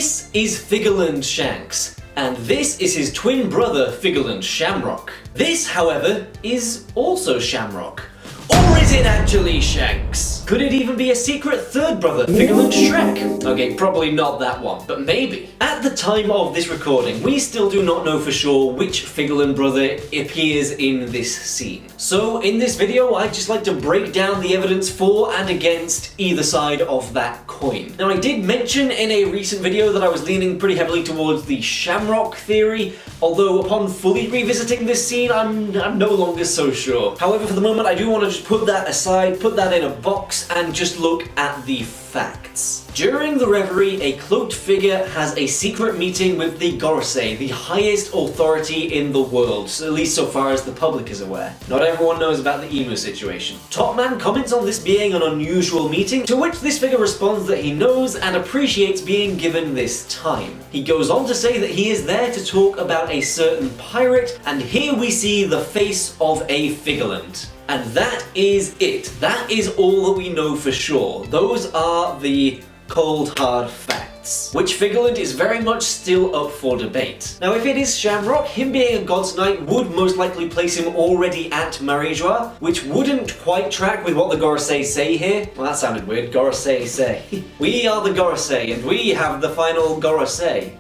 This is Shanks, and this is his twin brother Shamrock. This, however, is also Shamrock. Or is it actually Shanks? Could it even be a secret third brother, Shrek? Okay, probably not that one, but maybe. At the time of this recording, we still do not know for sure which brother appears in this scene. So in this video, I'd just like to break down the evidence for and against either side of that coin. Now, I did mention in a recent video that I was leaning pretty heavily towards the Shamrock theory, although upon fully revisiting this scene, I'm no longer so sure. However, for the moment, I do want to just put that aside, put that in a box, and just look at the facts. During the Reverie, a cloaked figure has a secret meeting with the Gorosei, the highest authority in the world, at least so far as the public is aware. Not everyone knows about the emu situation. Topman comments on this being an unusual meeting, to which this figure responds that he knows and appreciates being given this time. He goes on to say that he is there to talk about a certain pirate, and here we see the face of a Figurland. And that is it. That is all that we know for sure. Those are the cold, hard facts. Which Figurland is very much still up for debate. Now, if it is Shamrock, him being a God's Knight would most likely place him already at Marie-Joie, which wouldn't quite track with what the Gorosei say here. Well, that sounded weird. Gorosei say. We are the Gorosei, and we have the final Gorosei.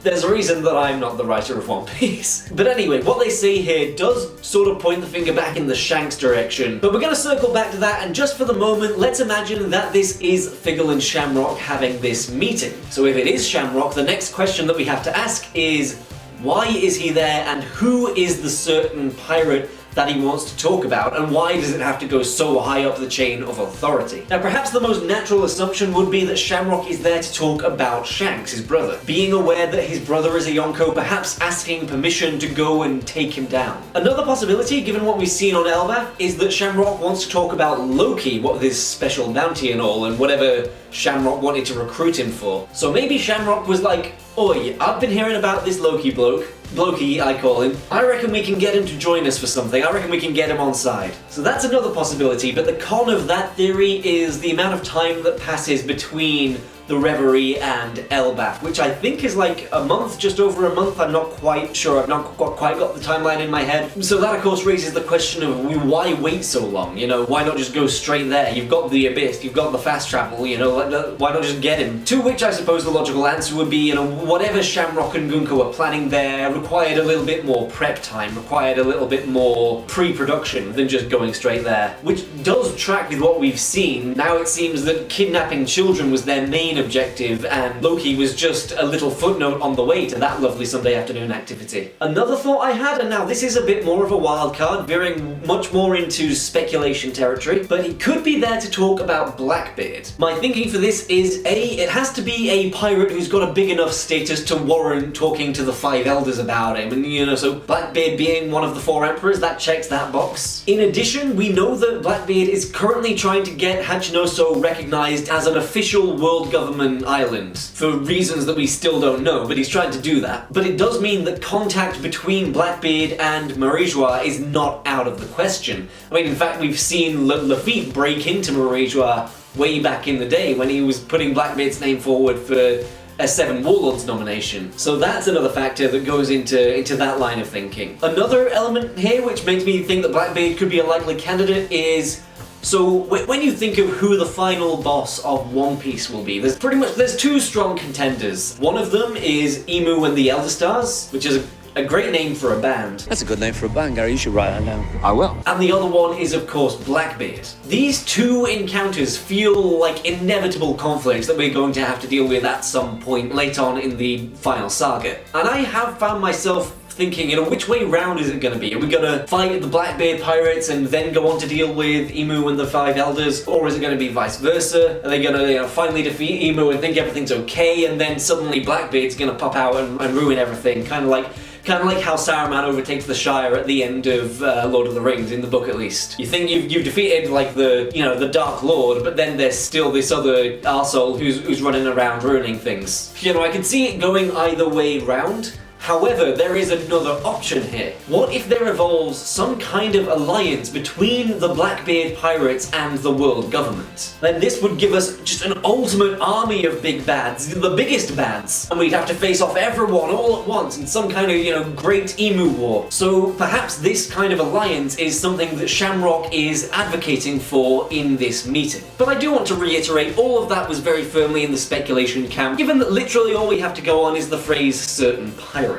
There's a reason that I'm not the writer of One Piece. But anyway, what they say here does sort of point the finger back in the Shanks direction. But we're going to circle back to that, and just for the moment, let's imagine that this is Figurland Shamrock having this meeting. So if it is Shamrock, the next question that we have to ask is, why is he there, and who is the certain pirate that he wants to talk about, and why does it have to go so high up the chain of authority? Now, perhaps the most natural assumption would be that Shamrock is there to talk about Shanks, his brother. Being aware that his brother is a Yonko, perhaps asking permission to go and take him down. Another possibility, given what we've seen on Elbaf, is that Shamrock wants to talk about Loki, what with his special bounty and all, and whatever Shamrock wanted to recruit him for. So maybe Shamrock was like, "Oi, I've been hearing about this Loki bloke. Blokey, I call him. I reckon we can get him to join us for something. I reckon we can get him on side." So that's another possibility, but the con of that theory is the amount of time that passes between the Reverie and Elbaf, which I think is like a month, just over a month. I'm not quite sure. I've not quite got the timeline in my head. So that, of course, raises the question of why wait so long? You know, why not just go straight there? You've got the Abyss, you've got the fast travel, you know, why not just get him? To which I suppose the logical answer would be, you know, whatever Shamrock and Gunko are planning there required a little bit more prep time, required a little bit more pre-production than just going straight there, which does track with what we've seen. Now it seems that kidnapping children was their main objective, and Loki was just a little footnote on the way to that lovely Sunday afternoon activity. Another thought I had, and now this is a bit more of a wild card, veering much more into speculation territory, but he could be there to talk about Blackbeard. My thinking for this is, it has to be a pirate who's got a big enough status to warrant talking to the Five Elders about him, and you know, so Blackbeard being one of the Four Emperors, that checks that box. In addition, we know that Blackbeard is currently trying to get Hachinoso recognized as an official world government island, for reasons that we still don't know, but he's trying to do that. But it does mean that contact between Blackbeard and Marie-Joie is not out of the question. I mean, in fact, we've seen Lafitte break into Marie-Joie way back in the day when he was putting Blackbeard's name forward for a Seven Warlords nomination. So that's another factor that goes into that line of thinking. Another element here which makes me think that Blackbeard could be a likely candidate is, so when you think of who the final boss of One Piece will be, there's two strong contenders. One of them is Emu and the Elder Stars, which is a great name for a band. That's a good name for a band, Gary. You should write that down. I will. And the other one is, of course, Blackbeard. These two encounters feel like inevitable conflicts that we're going to have to deal with at some point late on in the final saga. And I have found myself thinking, you know, which way round is it going to be? Are we going to fight the Blackbeard pirates and then go on to deal with Emu and the Five Elders? Or is it going to be vice versa? Are they going to, you know, finally defeat Emu and think everything's okay, and then suddenly Blackbeard's going to pop out and ruin everything? Kind of like how Saruman overtakes the Shire at the end of Lord of the Rings, in the book at least. You think you've defeated like the Dark Lord, but then there's still this other arsehole who's running around ruining things. You know, I can see it going either way round. However, there is another option here. What if there evolves some kind of alliance between the Blackbeard pirates and the world government? Then this would give us just an ultimate army of big bads, the biggest bads, and we'd have to face off everyone all at once in some kind of, great emu war. So perhaps this kind of alliance is something that Shamrock is advocating for in this meeting. But I do want to reiterate, all of that was very firmly in the speculation camp, given that literally all we have to go on is the phrase certain pirates.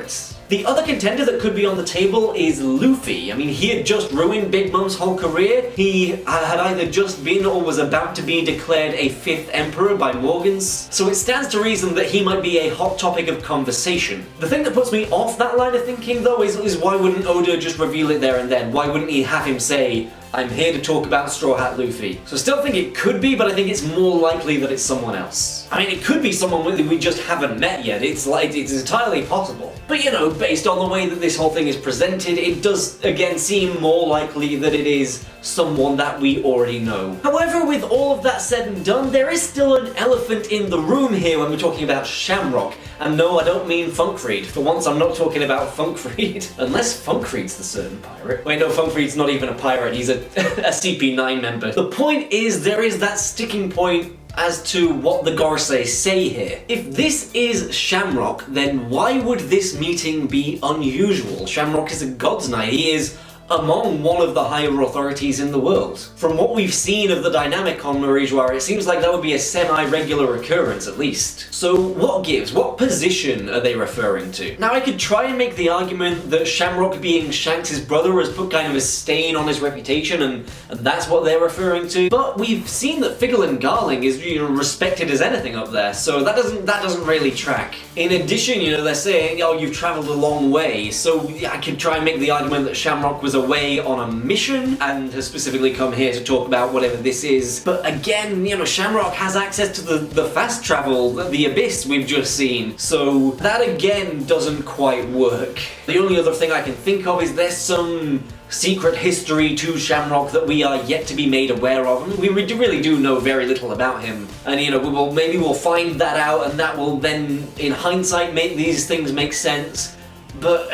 The other contender that could be on the table is Luffy. I mean, he had just ruined Big Mom's whole career. He had either just been or was about to be declared a 5th emperor by Morgans, so it stands to reason that he might be a hot topic of conversation. The thing that puts me off that line of thinking, though, is why wouldn't Oda just reveal it there and then? Why wouldn't he have him say, I'm here to talk about Straw Hat Luffy? So I still think it could be, but I think it's more likely that it's someone else. I mean, it could be someone we just haven't met yet. It's entirely possible. But based on the way that this whole thing is presented, it does again seem more likely that it is someone that we already know. However, with all of that said and done, there is still an elephant in the room here when we're talking about Shamrock. And no, I don't mean Funkfried. For once, I'm not talking about Funkfried. Unless Funkfried's the certain pirate. Wait, no, Funkfried's not even a pirate, he's a CP9 member. The point is, there is that sticking point as to what the Gorosei say here. If this is Shamrock, then why would this meeting be unusual? Shamrock is a god's knight. He is among one of the higher authorities in the world. From what we've seen of the dynamic on Marijoire, it seems like that would be a semi-regular occurrence at least. So what gives? What position are they referring to? Now I could try and make the argument that Shamrock being Shanks' brother has put kind of a stain on his reputation and that's what they're referring to, but we've seen that Figolin Garling is respected as anything up there, so that doesn't really track. In addition, they're saying, oh, you've travelled a long way, so I could try and make the argument that Shamrock was away on a mission and has specifically come here to talk about whatever this is. But again, Shamrock has access to the fast travel, the abyss we've just seen, so that again doesn't quite work. The only other thing I can think of is there's some secret history to Shamrock that we are yet to be made aware of. And we really do know very little about him. And maybe we'll find that out, and that will then, in hindsight, make these things make sense. But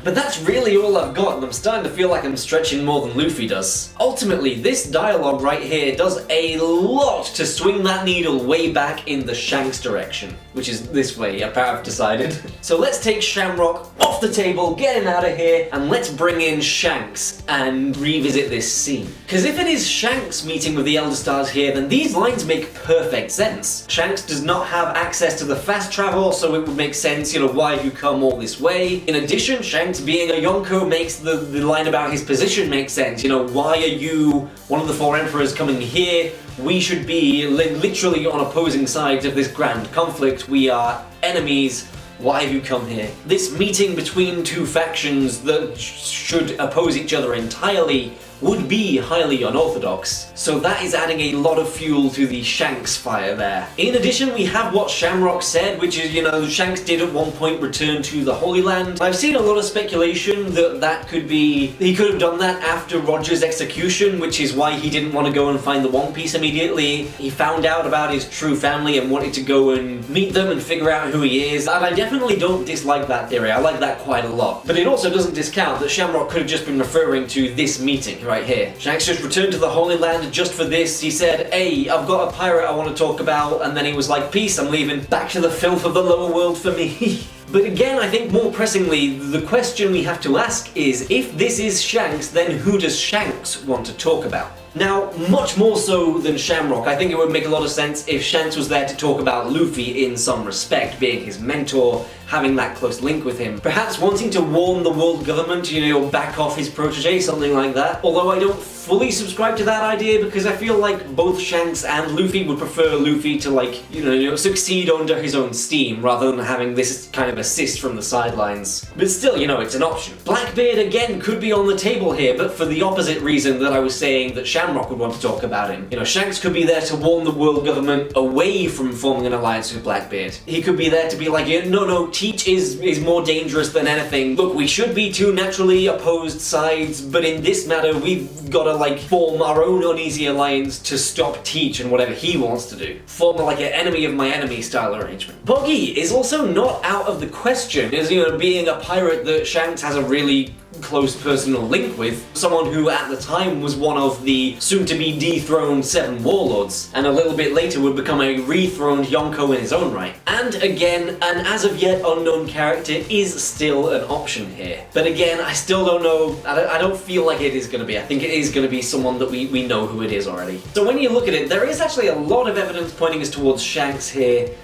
that's really all I've got, and I'm starting to feel like I'm stretching more than Luffy does. Ultimately, this dialogue right here does a lot to swing that needle way back in the Shanks direction, which is this way, I've decided. So let's take Shamrock off the table, get him out of here, and let's bring in Shanks and revisit this scene. Because if it is Shanks meeting with the Elder Stars here, then these lines make perfect sense. Shanks does not have access to the fast travel, so it would make sense, why have you come all this way? In addition, Shanks being a Yonko makes the line about his position make sense. Why are you one of the 4 emperors coming here? We should be literally on opposing sides of this grand conflict. We are enemies. Why have you come here? This meeting between 2 factions that should oppose each other entirely would be highly unorthodox. So that is adding a lot of fuel to the Shanks fire there. In addition, we have what Shamrock said, which is, Shanks did at one point return to the Holy Land. I've seen a lot of speculation that could be, he could have done that after Roger's execution, which is why he didn't want to go and find the One Piece immediately. He found out about his true family and wanted to go and meet them and figure out who he is. And I definitely don't dislike that theory. I like that quite a lot. But it also doesn't discount that Shamrock could have just been referring to this meeting right here. Shanks just returned to the Holy Land just for this. He said, hey, I've got a pirate I want to talk about, and then he was like, peace, I'm leaving. Back to the filth of the lower world for me. But again, I think more pressingly, the question we have to ask is, if this is Shanks, then who does Shanks want to talk about? Now, much more so than Shamrock, I think it would make a lot of sense if Shanks was there to talk about Luffy in some respect, being his mentor, having that close link with him. Perhaps wanting to warn the world government, back off his protege, something like that. Although I don't fully subscribe to that idea, because I feel like both Shanks and Luffy would prefer Luffy to succeed under his own steam, rather than having this kind of assist from the sidelines. But still, it's an option. Blackbeard again could be on the table here, but for the opposite reason that I was saying that Shamrock would want to talk about him. Shanks could be there to warn the world government away from forming an alliance with Blackbeard. He could be there to be like, no, Teach is more dangerous than anything. Look, we should be 2 naturally opposed sides, but in this matter, we've got a like form our own uneasy alliance to stop Teach and whatever he wants to do. Form like an enemy of my enemy style arrangement. Boggy is also not out of the question, as you know, being a pirate that Shanks has a really close personal link with, someone who at the time was one of the soon-to-be dethroned 7 warlords, and a little bit later would become a rethroned Yonko in his own right. And again, an as of yet unknown character is still an option here. But again, I still don't know, I don't feel like it is going to be. I think it is going to be someone that we know who it is already. So when you look at it, there is actually a lot of evidence pointing us towards Shanks here.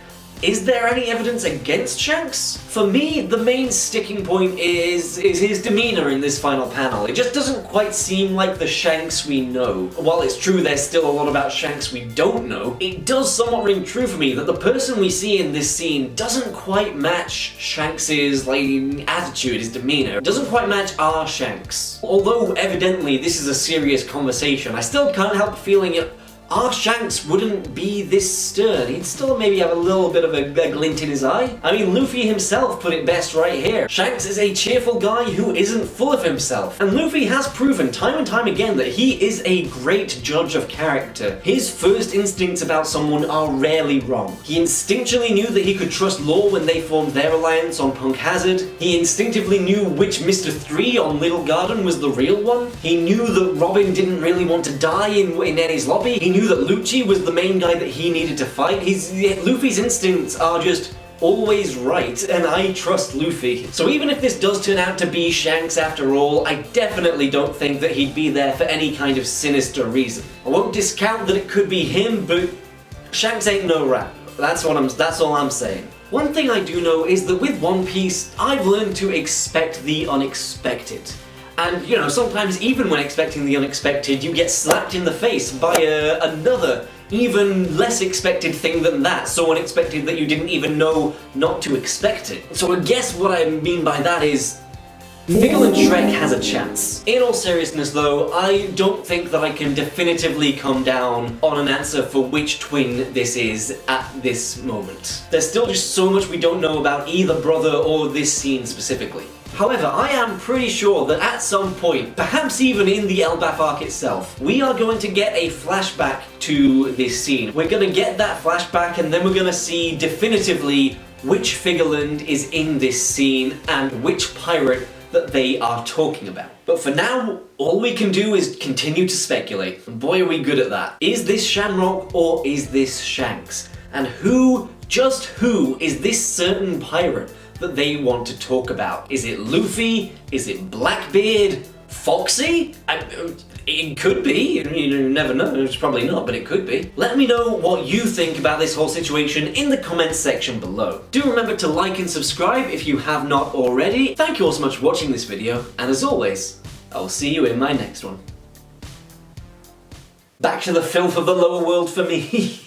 Is there any evidence against Shanks? For me, the main sticking point is his demeanor in this final panel. It just doesn't quite seem like the Shanks we know. While it's true there's still a lot about Shanks we don't know, it does somewhat ring true for me that the person we see in this scene doesn't quite match Shanks's attitude, his demeanor. It doesn't quite match our Shanks. Although evidently this is a serious conversation, I still can't help feeling it. Our Shanks wouldn't be this stern. He'd still maybe have a little bit of a glint in his eye. I mean, Luffy himself put it best right here. Shanks is a cheerful guy who isn't full of himself. And Luffy has proven time and time again that he is a great judge of character. His first instincts about someone are rarely wrong. He instinctually knew that he could trust Law when they formed their alliance on Punk Hazard. He instinctively knew which Mr. 3 on Little Garden was the real one. He knew that Robin didn't really want to die in Eddie's lobby. He knew that Lucci was the main guy that he needed to fight. Luffy's instincts are just always right, and I trust Luffy. So even if this does turn out to be Shanks after all, I definitely don't think that he'd be there for any kind of sinister reason. I won't discount that it could be him, but Shanks ain't no rat. That's all I'm saying. One thing I do know is that with One Piece, I've learned to expect the unexpected. And, you know, sometimes even when expecting the unexpected, you get slapped in the face by another, even less expected thing than that, so unexpected that you didn't even know not to expect it. So I guess what I mean by that is, Figgle and Shrek has a chance. In all seriousness though, I don't think that I can definitively come down on an answer for which twin this is at this moment. There's still just so much we don't know about either brother or this scene specifically. However, I am pretty sure that at some point, perhaps even in the Elbaf arc itself, we are going to get a flashback to this scene. We're going to get that flashback and then we're going to see definitively which Figureland is in this scene and which pirate that they are talking about. But for now, all we can do is continue to speculate. And boy are we good at that. Is this Shamrock or is this Shanks? And just who is this certain pirate that they want to talk about? Is it Luffy? Is it Blackbeard? Foxy? It could be, you never know, it's probably not, but it could be. Let me know what you think about this whole situation in the comments section below. Do remember to like and subscribe if you have not already. Thank you all so much for watching this video, and as always, I will see you in my next one. Back to the filth of the lower world for me.